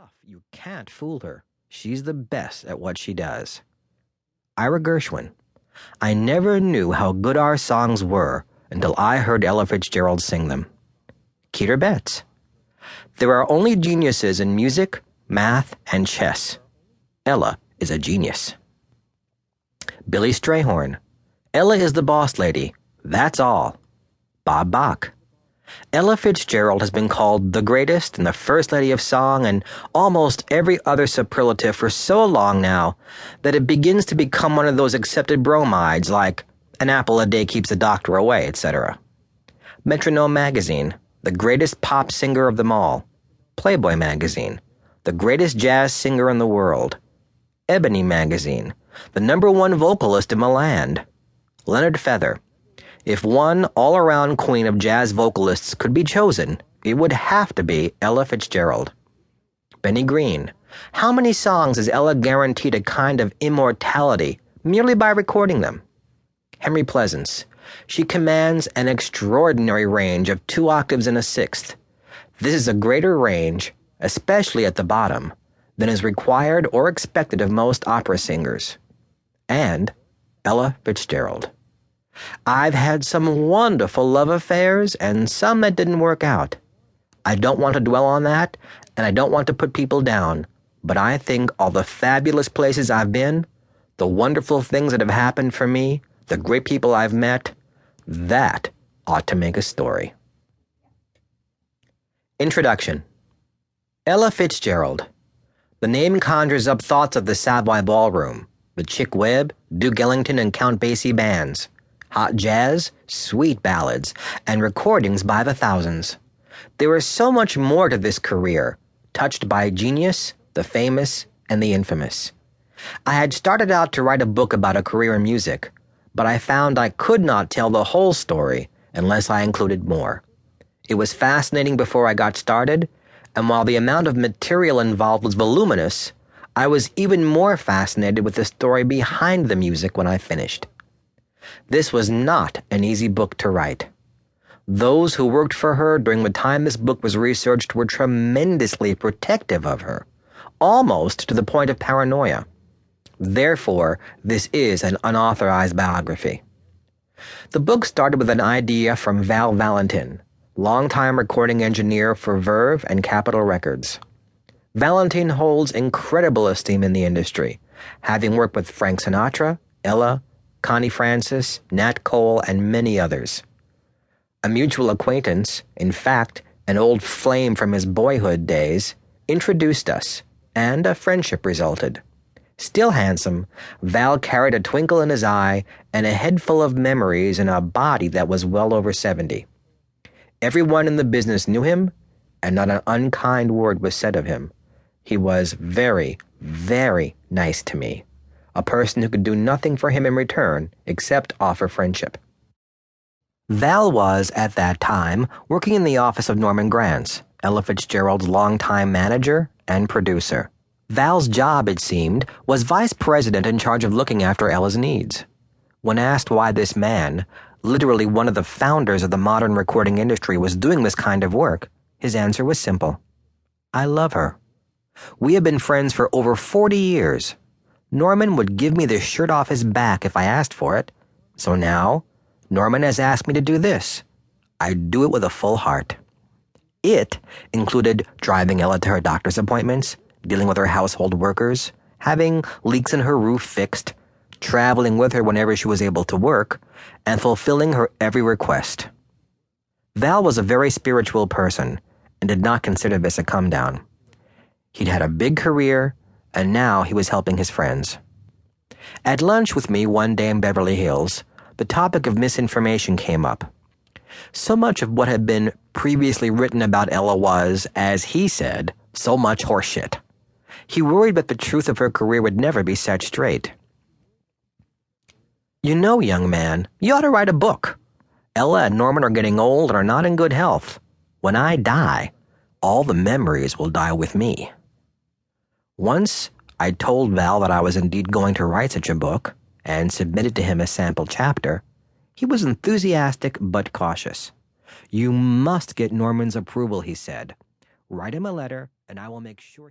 tough. You can't fool her. She's the best at what she does. Ira Gershwin. I never knew how good our songs were until I heard Ella Fitzgerald sing them. Keter Betts. There are only geniuses in music, math, and chess. Ella is a genius. Billy Strayhorn. Ella is the boss lady. That's all. Bob Bach. Ella Fitzgerald has been called the greatest and the first lady of song and almost every other superlative for so long now that it begins to become one of those accepted bromides like an apple a day keeps the doctor away, etc. Metronome Magazine, the greatest pop singer of them all. Playboy Magazine, the greatest jazz singer in the world. Ebony Magazine, the #1 vocalist in Milan. Leonard Feather. If one all-around queen of jazz vocalists could be chosen, it would have to be Ella Fitzgerald. Benny Green. How many songs is Ella guaranteed a kind of immortality merely by recording them? Henry Pleasance. She commands an extraordinary range of 2 octaves and a sixth. This is a greater range, especially at the bottom, than is required or expected of most opera singers. And Ella Fitzgerald. I've had some wonderful love affairs and some that didn't work out. I don't want to dwell on that, and I don't want to put people down, but I think all the fabulous places I've been, the wonderful things that have happened for me, the great people I've met, that ought to make a story. Introduction. Ella Fitzgerald. The name conjures up thoughts of the Savoy Ballroom, the Chick Webb, Duke Ellington, and Count Basie bands, hot jazz, sweet ballads, and recordings by the thousands. There is so much more to this career, touched by genius, the famous, and the infamous. I had started out to write a book about a career in music, but I found I could not tell the whole story unless I included more. It was fascinating before I got started, and while the amount of material involved was voluminous, I was even more fascinated with the story behind the music when I finished. This was not an easy book to write. Those who worked for her during the time this book was researched were tremendously protective of her, almost to the point of paranoia. Therefore, this is an unauthorized biography. The book started with an idea from Val Valentin, longtime recording engineer for Verve and Capitol Records. Valentin holds incredible esteem in the industry, having worked with Frank Sinatra, Ella, Connie Francis, Nat Cole, and many others. A mutual acquaintance, in fact, an old flame from his boyhood days, introduced us, and a friendship resulted. Still handsome, Val carried a twinkle in his eye and a head full of memories in a body that was well over 70. Everyone in the business knew him, and not an unkind word was said of him. He was very, very nice to me, a person who could do nothing for him in return except offer friendship. Val was, at that time, working in the office of Norman Granz, Ella Fitzgerald's longtime manager and producer. Val's job, it seemed, was vice president in charge of looking after Ella's needs. When asked why this man, literally one of the founders of the modern recording industry, was doing this kind of work, his answer was simple. I love her. We have been friends for over 40 years. Norman would give me the shirt off his back if I asked for it. So now, Norman has asked me to do this. I do it with a full heart. It included driving Ella to her doctor's appointments, dealing with her household workers, having leaks in her roof fixed, traveling with her whenever she was able to work, and fulfilling her every request. Val was a very spiritual person and did not consider this a come-down. He'd had a big career, and now he was helping his friends. At lunch with me one day in Beverly Hills, the topic of misinformation came up. So much of what had been previously written about Ella was, as he said, so much horseshit. He worried that the truth of her career would never be set straight. You know, young man, you ought to write a book. Ella and Norman are getting old and are not in good health. When I die, all the memories will die with me. Once I told Val that I was indeed going to write such a book and submitted to him a sample chapter. He was enthusiastic but cautious. You must get Norman's approval, he said. Write him a letter, and I will make sure